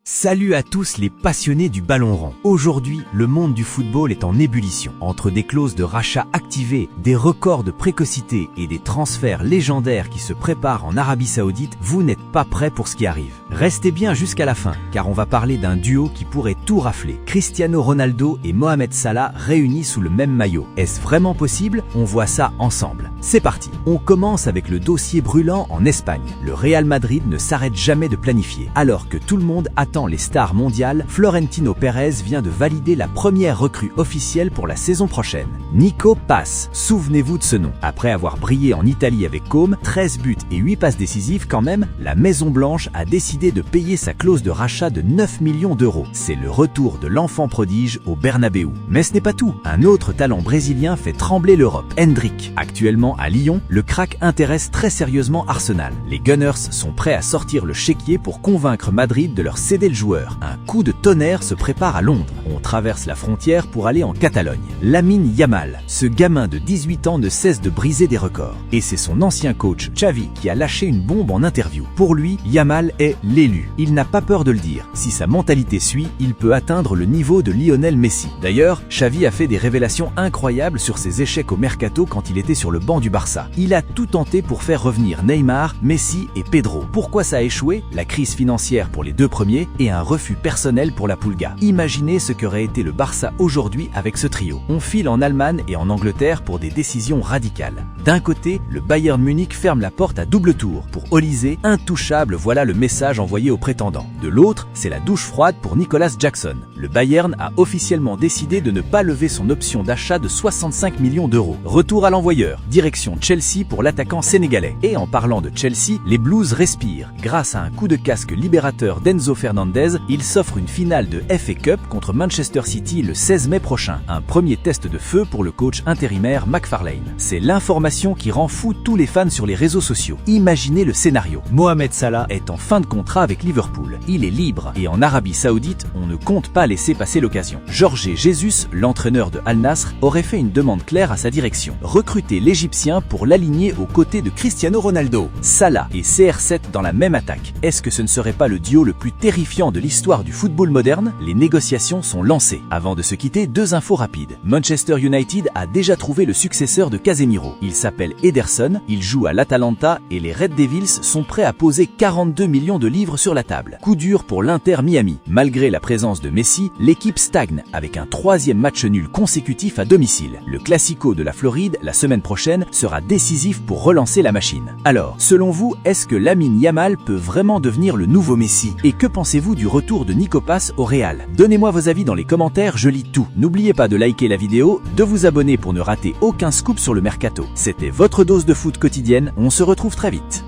Salut à tous les passionnés du ballon rond. Aujourd'hui, le monde du football est en ébullition. Entre des clauses de rachat activées, des records de précocité et des transferts légendaires qui se préparent en Arabie Saoudite, vous n'êtes pas prêts pour ce qui arrive. Restez bien jusqu'à la fin, car on va parler d'un duo qui pourrait tout rafler. Cristiano Ronaldo et Mohamed Salah réunis sous le même maillot. Est-ce vraiment possible? On voit ça ensemble. C'est parti. On commence avec le dossier brûlant en Espagne. Le Real Madrid ne s'arrête jamais de planifier. Alors que tout le monde attend les stars mondiales, Florentino Pérez vient de valider la première recrue officielle pour la saison prochaine. Nico Pass. Souvenez-vous de ce nom. Après avoir brillé en Italie avec Côme, 13 buts et 8 passes décisives quand même, la Maison Blanche a décidé de payer sa clause de rachat de 9 millions d'euros. C'est le retour de l'enfant prodige au Bernabéu. Mais ce n'est pas tout. Un autre talent brésilien fait trembler l'Europe. Endrick. Actuellement à Lyon, le crack intéresse très sérieusement Arsenal. Les Gunners sont prêts à sortir le chéquier pour convaincre Madrid de leur céder le joueur. Un coup de tonnerre se prépare à Londres. On traverse la frontière pour aller en Catalogne. Lamine Yamal. Ce gamin de 18 ans ne cesse de briser des records. Et c'est son ancien coach, Xavi, qui a lâché une bombe en interview. Pour lui, Yamal est l'élu. Il n'a pas peur de le dire. Si sa mentalité suit, il peut atteindre le niveau de Lionel Messi. D'ailleurs, Xavi a fait des révélations incroyables sur ses échecs au mercato quand il était sur le banc du Barça. Il a tout tenté pour faire revenir Neymar, Messi et Pedro. Pourquoi ça a échoué? La crise financière pour les deux premiers et un refus personnel pour la Pulga. Imaginez ce qu'aurait été le Barça aujourd'hui avec ce trio. On file en Allemagne et en Angleterre pour des décisions radicales. D'un côté, le Bayern Munich ferme la porte à double tour. Pour Olise, intouchable, voilà le message envoyé aux prétendants. De l'autre, c'est la douche froide pour Nicolas Jackson. Le Bayern a officiellement décidé de ne pas lever son option d'achat de 65 millions d'euros. Retour à l'envoyeur, direction Chelsea pour l'attaquant sénégalais. Et en parlant de Chelsea, les Blues respirent. Grâce à un coup de casque libérateur d'Enzo Fernandez, il s'offre une finale de FA Cup contre Manchester City le 16 mai prochain. Un premier test de feu pour le coach intérimaire McFarlane. C'est l'information qui rend fou tous les fans sur les réseaux sociaux. Imaginez le scénario. Mohamed Salah est en fin de contrat avec Liverpool. Il est libre et en Arabie Saoudite, on ne compte pas laisser passer l'occasion. Jorge Jesus, l'entraîneur de Al Nassr, aurait fait une demande claire à sa direction. Recruter l'Égyptien pour l'aligner aux côtés de Cristiano Ronaldo. Salah et CR7 dans la même attaque. Est-ce que ce ne serait pas le duo le plus terrifiant de l'histoire du football moderne? Les négociations sont lancées. Avant de se quitter, deux infos rapides. Manchester United a déjà trouvé le successeur de Casemiro. Il s'appelle Ederson, il joue à l'Atalanta et les Red Devils sont prêts à poser 42 millions de livres sur la table. Coup dur pour l'Inter Miami. Malgré la présence de Messi, l'équipe stagne avec un troisième match nul consécutif à domicile. Le Classico de la Floride, la semaine prochaine, sera décisif pour relancer la machine. Alors, selon vous, est-ce que Lamine Yamal peut vraiment devenir le nouveau Messi? Et que pensez-vous du retour de Nico Pass au Real? Donnez-moi vos avis dans les commentaires, je lis tout. N'oubliez pas de liker la vidéo, de vous abonner pour ne rater aucun scoop sur le mercato. C'était votre dose de foot quotidienne, on se retrouve très vite.